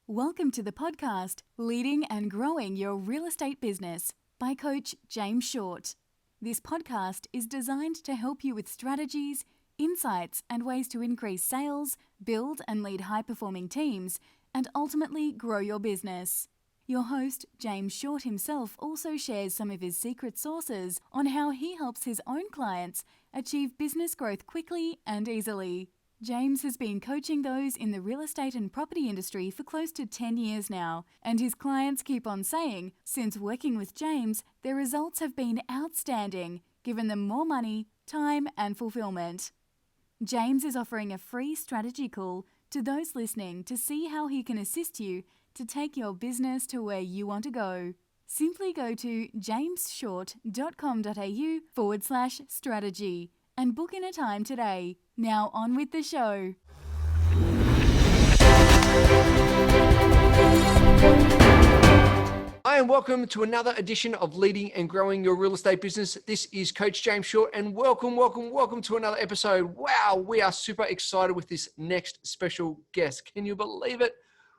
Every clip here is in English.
Welcome to the podcast, Leading and Growing Your Real Estate Business by Coach James Short. This podcast is designed to help you with strategies, insights, and ways to increase sales, build and lead high-performing teams, and ultimately grow your business. Your host, James Short himself, also shares some of his secret sauces on how he helps his own clients achieve business growth quickly and easily. James has been coaching those in the real estate and property industry for close to 10 years now, and his clients keep on saying, since working with James, their results have been outstanding, giving them more money, time, and fulfillment. James is offering a free strategy call to those listening to see how he can assist you to take your business to where you want to go. Simply go to jamesshort.com.au/strategy and book in a time today. Now on with the show. Hi and welcome to another edition of Leading and Growing Your Real Estate Business. This is Coach James Short and welcome to another episode. Wow, we are super excited with this next special guest. Can you believe it?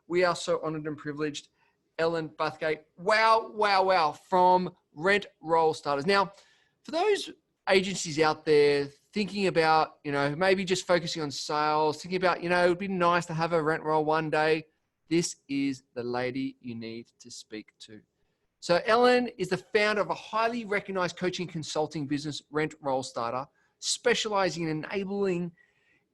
We are so honored and privileged. Ellen Bathgate. Wow, from Rent Roll Starters. Now, for those agencies out there thinking about, maybe just focusing on sales, thinking about, it'd be nice to have a rent roll one day. This is the lady you need to speak to. So Ellen is the founder of a highly recognized coaching consulting business, Rent Roll Starter, specializing in enabling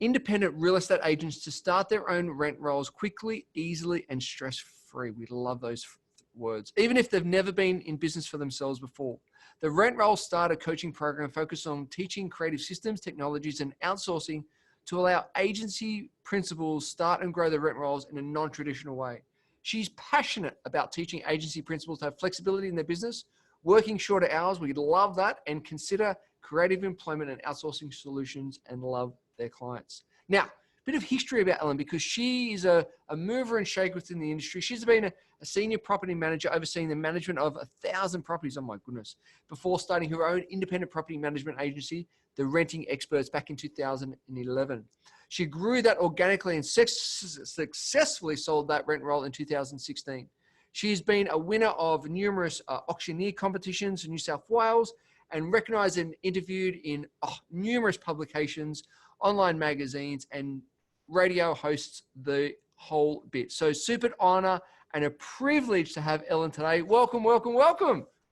independent real estate agents to start their own rent rolls quickly, easily, and stress-free. We love those words, even if they've never been in business for themselves before. The Rent Roll Starter coaching program focuses on teaching creative systems, technologies, and outsourcing to allow agency principals start and grow their rent rolls in a non-traditional way. She's passionate about teaching agency principals to have flexibility in their business, working shorter hours. We love that, and consider creative employment and outsourcing solutions and love their clients. Now, a bit of history about Ellen, because she is a mover and shaker within the industry. She's been a senior property manager overseeing the management of 1,000 properties, oh my goodness, before starting her own independent property management agency, The Renting Experts, back in 2011. She grew that organically and successfully sold that rent roll in 2016. She's been a winner of numerous auctioneer competitions in New South Wales and recognized and interviewed in numerous publications, online magazines, and radio hosts, the whole bit. So super honor and a privilege to have Ellen today. Welcome.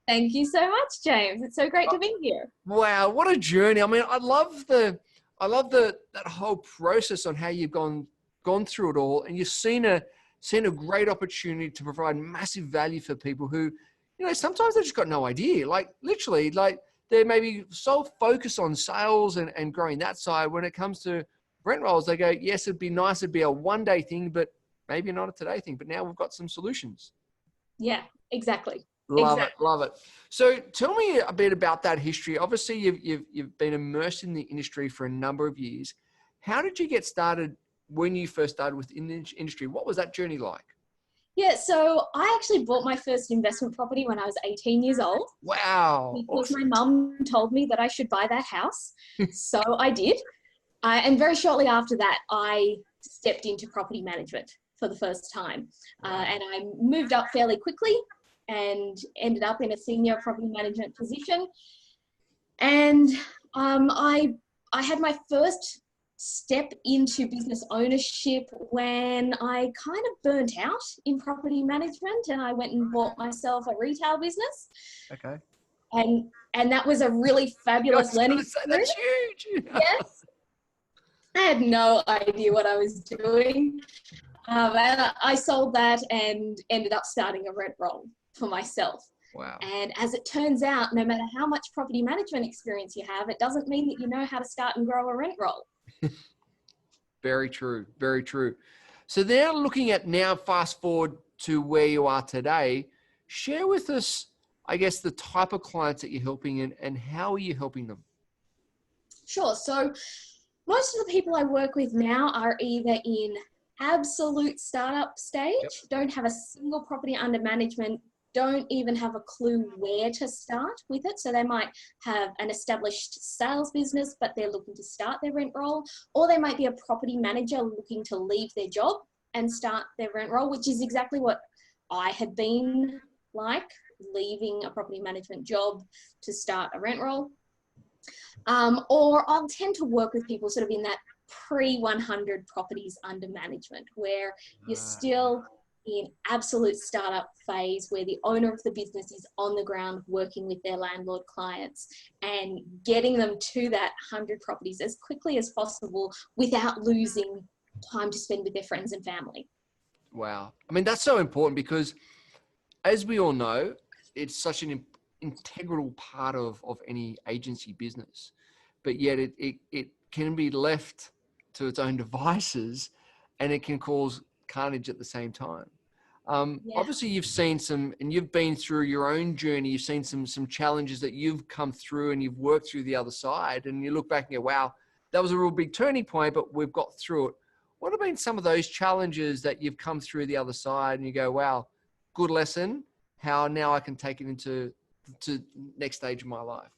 Thank you so much, James. It's so great to be here. Wow, what a journey. I mean, I love that whole process on how you've gone through it all, and you've seen a great opportunity to provide massive value for people who, sometimes they've just got no idea. Like literally, they may be so focused on sales and growing that side. When it comes to rent rolls, they go, yes, it'd be nice, it'd be a one-day thing, but maybe not a today thing. But now we've got some solutions. Yeah, exactly. Love it. So tell me a bit about that history. Obviously, you've been immersed in the industry for a number of years. How did you get started when you first started within the industry? What was that journey like? Yeah, so I actually bought my first investment property when I was 18 years old. Wow. Because Awesome. my mum told me that I should buy that house. So I did. And very shortly after that, I stepped into property management for the first time. And I moved up fairly quickly and ended up in a senior property management position. And I had my first step into business ownership when I kind of burnt out in property management, and I went and bought myself a retail business. Okay. And that was a really fabulous learning experience. That's huge. Yes. I had no idea what I was doing. And I sold that and ended up starting a rent roll for myself. Wow. And as it turns out, no matter how much property management experience you have, it doesn't mean that you know how to start and grow a rent roll. Very true. So they're looking at now, fast forward to where you are today. Share with us, I guess, the type of clients that you're helping and how are you helping them? Sure. So most of the people I work with now are either in absolute startup stage, don't have a single property under management, don't even have a clue where to start with it. So they might have an established sales business, but they're looking to start their rent roll, or they might be a property manager looking to leave their job and start their rent roll, which is exactly what I had been like, leaving a property management job to start a rent roll. Or I'll tend to work with people sort of in that pre-100 properties under management, where you're still in absolute startup phase, where the owner of the business is on the ground working with their landlord clients and getting them to that 100 properties as quickly as possible without losing time to spend with their friends and family. Wow. I mean, that's so important because, as we all know, it's such an integral part of any agency business, but yet it can be left to its own devices and it can cause carnage at the same time. Obviously you've seen some, and you've been through your own journey. You've seen some challenges that you've come through and you've worked through the other side, and you look back and go, wow, that was a real big turning point, but we've got through it. What have been some of those challenges that you've come through the other side and you go, wow, good lesson. How now I can take it into next stage of my life?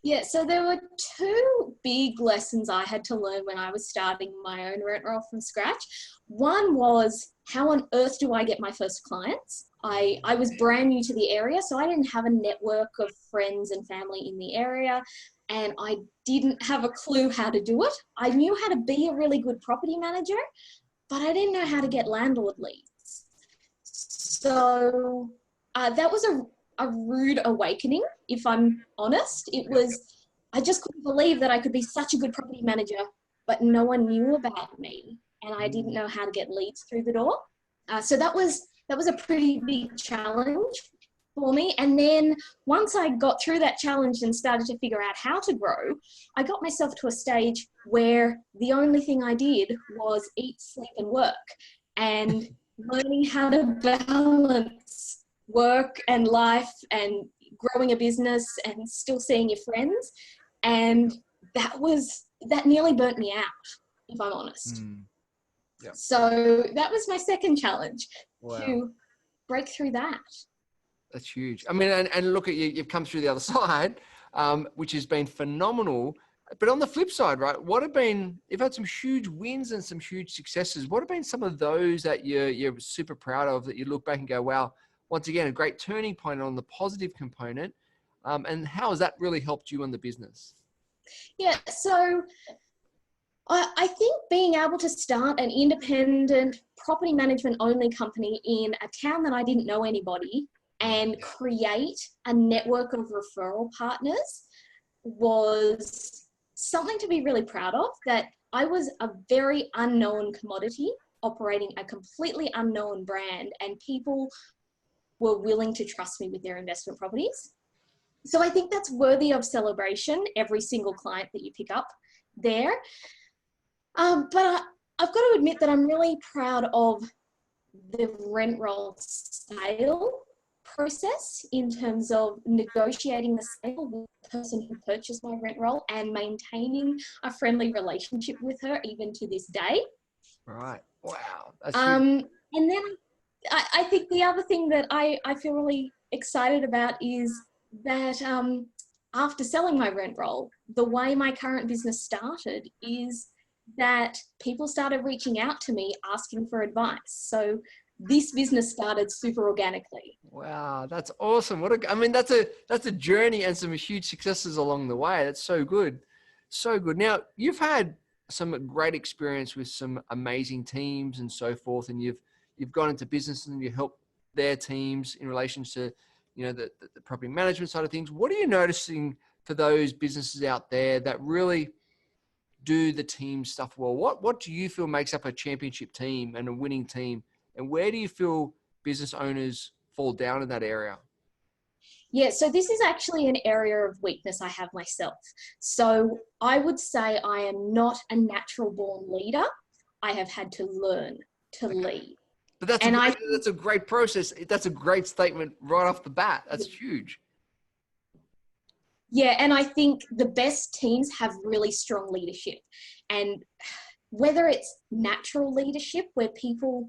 Yeah, so there were two big lessons I had to learn when I was starting my own rent roll from scratch. One was, how on earth do I get my first clients? I was brand new to the area, so I didn't have a network of friends and family in the area, and I didn't have a clue how to do it. I knew how to be a really good property manager, but I didn't know how to get landlord leads. So that was a rude awakening, if I'm honest. It was, I just couldn't believe that I could be such a good property manager, but no one knew about me and I didn't know how to get leads through the door. So that was a pretty big challenge for me. And then once I got through that challenge and started to figure out how to grow, I got myself to a stage where the only thing I did was eat, sleep, and work, and learning how to balance work and life and growing a business and still seeing your friends. And that nearly burnt me out, if I'm honest. Yep. So that was my second challenge, wow. to break through that. That's huge. I mean, and look at you, you've come through the other side, which has been phenomenal. But on the flip side, right, you've had some huge wins and some huge successes. What have been some of those that you're super proud of, that you look back and go, wow, once again, a great turning point on the positive component. And how has that really helped you in the business? Yeah, so I think being able to start an independent property management only company in a town that I didn't know anybody and create a network of referral partners was something to be really proud of. That I was a very unknown commodity operating a completely unknown brand, and people were willing to trust me with their investment properties. So I think that's worthy of celebration, every single client that you pick up there. But I've got to admit that I'm really proud of the rent roll sale process, in terms of negotiating the sale with the person who purchased my rent roll and maintaining a friendly relationship with her even to this day. Right. Wow. That's huge. And then I think the other thing that I feel really excited about is that after selling my rent roll, the way my current business started is that people started reaching out to me asking for advice. So this business started super organically. Wow, that's awesome. That's a journey and some huge successes along the way. That's so good. So good. Now, you've had some great experience with some amazing teams and so forth, and you've gone into business and you help their teams in relation to, the property management side of things. What are you noticing for those businesses out there that really do the team stuff well? What do you feel makes up a championship team and a winning team? And where do you feel business owners fall down in that area? Yeah, so this is actually an area of weakness I have myself. So I would say I am not a natural born leader. I have had to learn to lead. But that's a great process. That's a great statement right off the bat. That's huge. Yeah, and I think the best teams have really strong leadership. And whether it's natural leadership, where people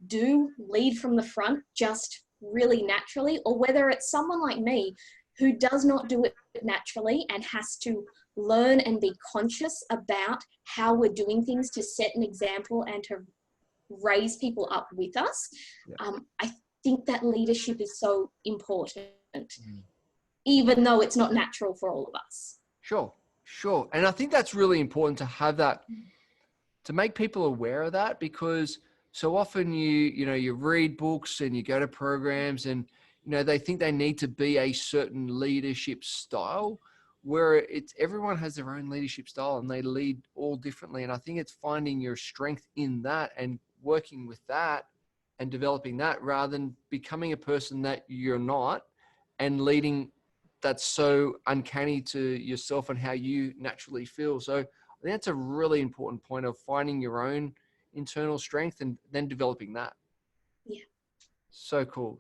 do lead from the front just really naturally, or whether it's someone like me who does not do it naturally and has to learn and be conscious about how we're doing things to set an example and to raise people up with us. Yeah. I think that leadership is so important, even though it's not natural for all of us. Sure. And I think that's really important to have that, to make people aware of that, because so often you read books and you go to programs and, they think they need to be a certain leadership style, where everyone has their own leadership style and they lead all differently. And I think it's finding your strength in that and working with that and developing that, rather than becoming a person that you're not and leading that's so uncanny to yourself and how you naturally feel. So I think that's a really important point of finding your own internal strength and then developing that. Yeah. So cool.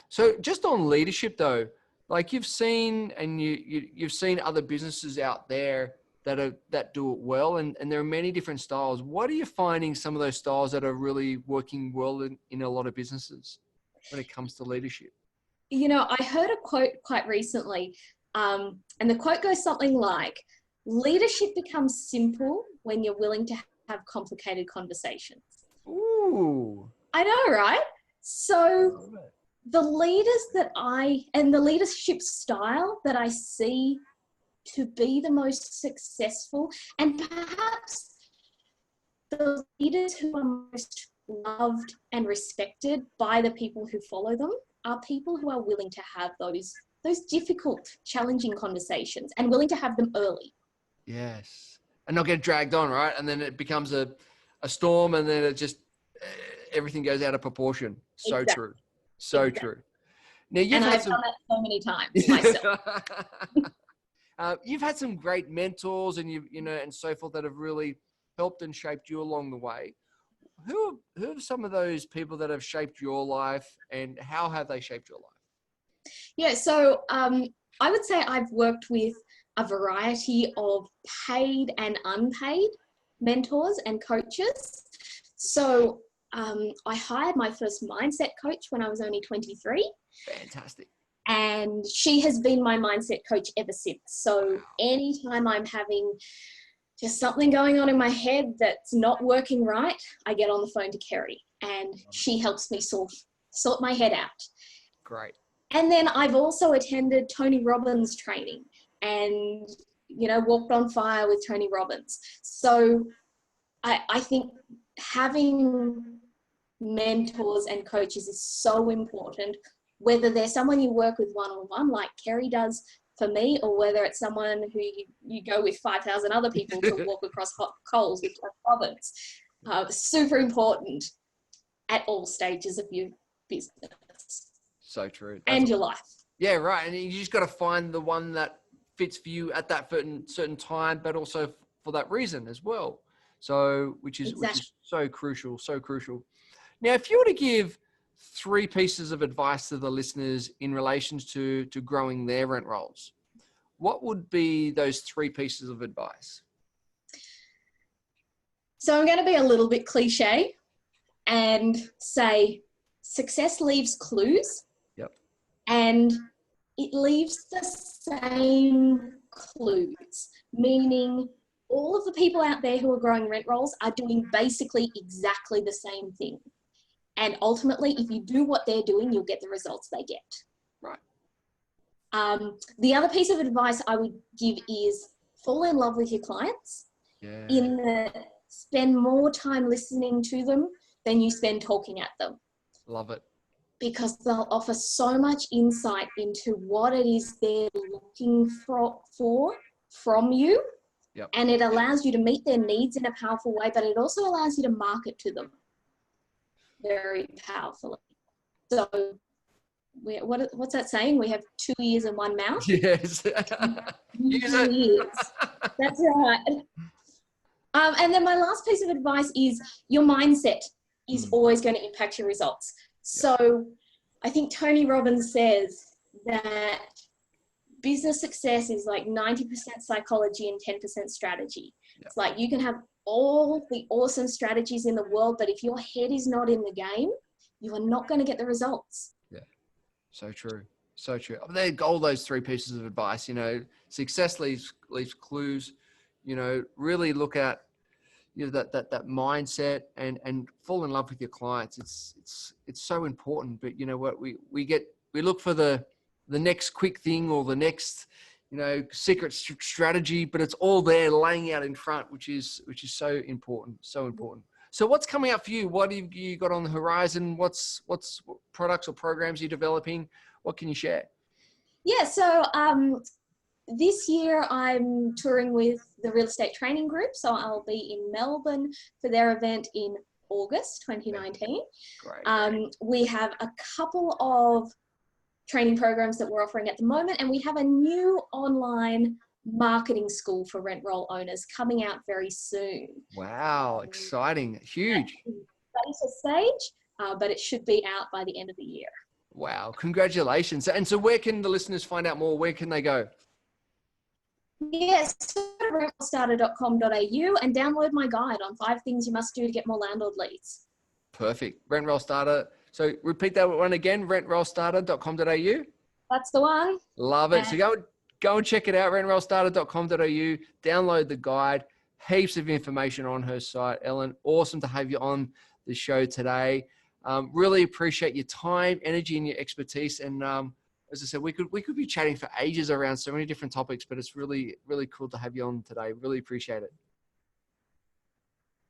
So just on leadership though, like you've seen and you've seen other businesses out there that do it well, and there are many different styles. What are you finding some of those styles that are really working well in a lot of businesses when it comes to leadership? I heard a quote quite recently, and the quote goes something like, leadership becomes simple when you're willing to have complicated conversations. Ooh. I know, right? So the leaders and the leadership style that I see to be the most successful, and perhaps the leaders who are most loved and respected by the people who follow them, are people who are willing to have those difficult, challenging conversations and willing to have them early. Yes. And not get dragged on, right? And then it becomes a storm, and then it just, everything goes out of proportion. So Exactly. true. So Exactly. true. Now And I've done that so many times myself. You've had some great mentors and and so forth that have really helped and shaped you along the way. Who are some of those people that have shaped your life, and how have they shaped your life? Yeah, so I would say I've worked with a variety of paid and unpaid mentors and coaches. So I hired my first mindset coach when I was only 23. Fantastic. And she has been my mindset coach ever since. So anytime I'm having just something going on in my head that's not working right, I get on the phone to Kerry, and she helps me sort my head out. Great. And then I've also attended Tony Robbins training and, walked on fire with Tony Robbins. So I think having mentors and coaches is so important, whether they're someone you work with one-on-one like Kerry does for me, or whether it's someone who you go with 5,000 other people to walk across hot coals with Tony Robbins. Super important at all stages of your business. So true. And your life. Yeah, right. And you just got to find the one that fits for you at that certain time, but also for that reason as well. So, which is so crucial, so crucial. Now, if you were to give 3 pieces of advice to the listeners in relation to growing their rent rolls, what would be those 3 pieces of advice? So I'm going to be a little bit cliche and say success leaves clues. Yep. And it leaves the same clues, meaning all of the people out there who are growing rent rolls are doing basically exactly the same thing. And ultimately, if you do what they're doing, you'll get the results they get. Right. The other piece of advice I would give is fall in love with your clients. Yeah. Spend more time listening to them than you spend talking at them. Love it. Because they'll offer so much insight into what it is they're looking for from you. Yep. And it allows you to meet their needs in a powerful way, but it also allows you to market to them very powerfully. So what's that saying? We have 2 ears and 1 mouth. Yes. Use it. Ears. That's right. And then my last piece of advice is your mindset is always going to impact your results. So I think Tony Robbins says that business success is like 90% psychology and 10% strategy. Yep. It's like you can have all the awesome strategies in the world, but if your head is not in the game, you are not going to get the results. Yeah. So true. So true. They're all those 3 pieces of advice, success leaves clues, really look at, that mindset and fall in love with your clients. It's so important. But you know what, we look for the next quick thing or the next, secret strategy, but it's all there laying out in front, which is so important, so important. So what's coming up for you? What have you got on the horizon? What's products or programs you're developing? What can you share? Yeah, so this year I'm touring with the Real Estate Training Group. So I'll be in Melbourne for their event in August 2019. Great. We have a couple of training programs that we're offering at the moment, and we have a new online marketing school for rent roll owners coming out very soon. Wow, exciting, huge. Ready to stage, but it should be out by the end of the year. Wow, congratulations. And so where can the listeners find out more? Where can they go? Yes, go to rentrollstarter.com.au and download my guide on 5 things you must do to get more landlord leads. Perfect. Rent Roll Starter. So repeat that one again, rentrollstarter.com.au. That's the one. Love it. So go and check it out, rentrollstarter.com.au. Download the guide. Heaps of information on her site. Ellen, awesome to have you on the show today. Really appreciate your time, energy, and your expertise. And as I said, we could be chatting for ages around so many different topics, but it's really, really cool to have you on today. Really appreciate it.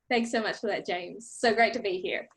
Thanks so much for that, James. So great to be here.